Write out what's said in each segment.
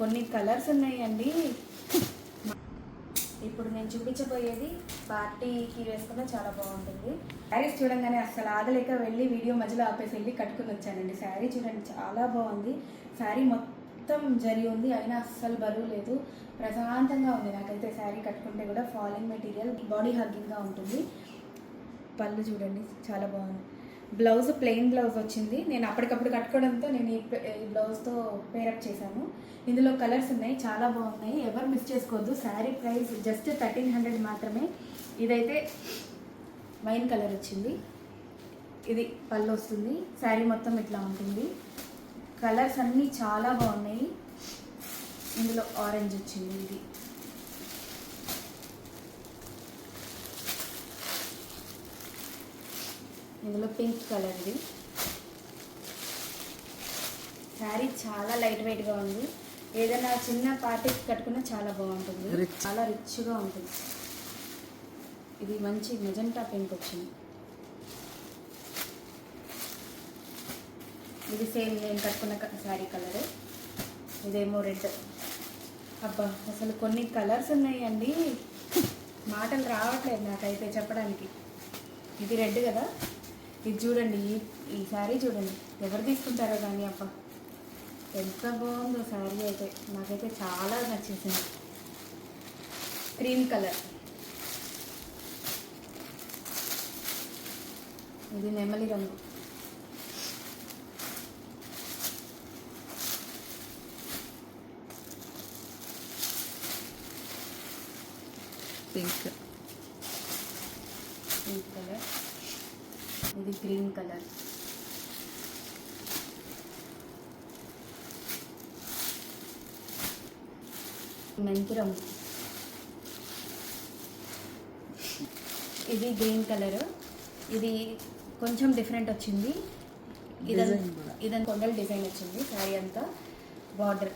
కొన్ని కలర్స్ ఉన్నాయండి. ఇప్పుడు నేను చూపించబోయేది పార్టీకి వేసుకున్న చాలా బాగుంటుంది. శారీస్ చూడంగానే అస్సలు ఆగలేక వెళ్ళి వీడియో మధ్యలో ఆపేసి వెళ్ళి కట్టుకుని వచ్చానండి. శారీ చూడండి చాలా బాగుంది. శారీ మొత్తం జరి ఉంది, అయినా అస్సలు బరువు లేదు, ప్రశాంతంగా ఉంది. నాకైతే శారీ కట్టుకుంటే కూడా ఫాలింగ్ మెటీరియల్, బాడీ హగ్గింగ్గా ఉంటుంది. పళ్ళు చూడండి చాలా బాగుంది. బ్లౌజ్ ప్లెయిన్ బ్లౌజ్ వచ్చింది. నేను అప్పటికప్పుడు కట్టుకోవడంతో నేను ఈ బ్లౌజ్తో పేరప్ చేశాను. ఇందులో కలర్స్ ఉన్నాయి, చాలా బాగున్నాయి, ఎవరు మిస్ చేసుకోవద్దు. శారీ ప్రైస్ జస్ట్ 1300 మాత్రమే. ఇదైతే వైన్ కలర్ వచ్చింది, ఇది పళ్ళు వస్తుంది. శారీ మొత్తం ఇట్లా ఉంటుంది. కలర్స్ అన్నీ చాలా బాగున్నాయి. ఇందులో ఆరెంజ్ వచ్చింది, ఇది ఇందులో పింక్ కలర్. ఇది శారీ చాలా లైట్ వెయిట్గా ఉంది. ఏదైనా చిన్న పార్టీకి కట్టుకున్నా చాలా బాగుంటుంది, చాలా రిచ్గా ఉంటుంది. ఇది మంచి మెజెంటా పింక్ వచ్చింది. ఇది సేమ్ నేను కట్టుకున్న శారీ కలర్. ఇదేమో రెడ్. అబ్బా అసలు కొన్ని కలర్స్ ఉన్నాయండి, మాటలు రావట్లేదు నాకైతే చెప్పడానికి. ఇది రెడ్ కదా, ఇది చూడండి, ఈ శారీ చూడండి, ఎవరు తీసుకుంటారో కానీ. అబ్బా ఎంత బాగుందో శారీ అయితే, నాకైతే చాలా నచ్చేసింది. Cream colour. ఇది నెమలి రంగు. Pink colour. ఇది గ్రీన్ కలర్. మెంతి రంగు. ఇది గ్రీన్ కలర్. ఇది కొంచెం డిఫరెంట్ వచ్చింది. ఇదంతా కొండల డిజైన్ వచ్చింది శారీ అంతా, బార్డర్.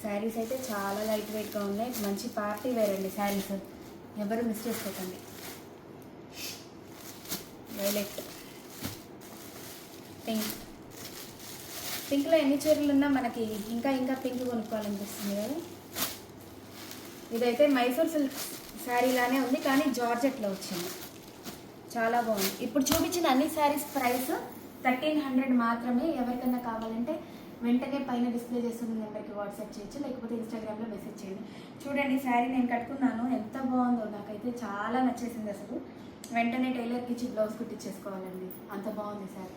శారీస్ అయితే చాలా లైట్ వెయిట్గా ఉన్నాయి, మంచి పార్టీ వేర్ అండి శారీస్, ఎవరు మిస్ చేసుకోకండి. Violet, pink. పింక్లో ఎన్ని చీరలు ఉన్నా మనకి ఇంకా ఇంకా పింక్ కొనుక్కోవాలనిపిస్తుంది కదా. ఇదైతే మైసూర్ సిల్క్ శారీలానే ఉంది, కానీ జార్జెట్లో వచ్చింది, చాలా బాగుంది. ఇప్పుడు చూపించిన అన్ని శారీస్ ప్రైస్ 1300 మాత్రమే. ఎవరికైనా కావాలంటే వెంటనే పైన డిస్ప్లే చేస్తున్న నెంబర్కి వాట్సాప్ చేయొచ్చు, లేకపోతే ఇన్స్టాగ్రామ్లో మెసేజ్ చేయండి. చూడండి శారీ నేను కట్టుకున్నాను, ఎంత బాగుందో, నాకైతే చాలా నచ్చేసింది అసలు. వెంటనే టైలర్కి ఇచ్చి బ్లౌజ్ కుట్టించేసుకోవాలండి, అంత బాగుంది శారీ.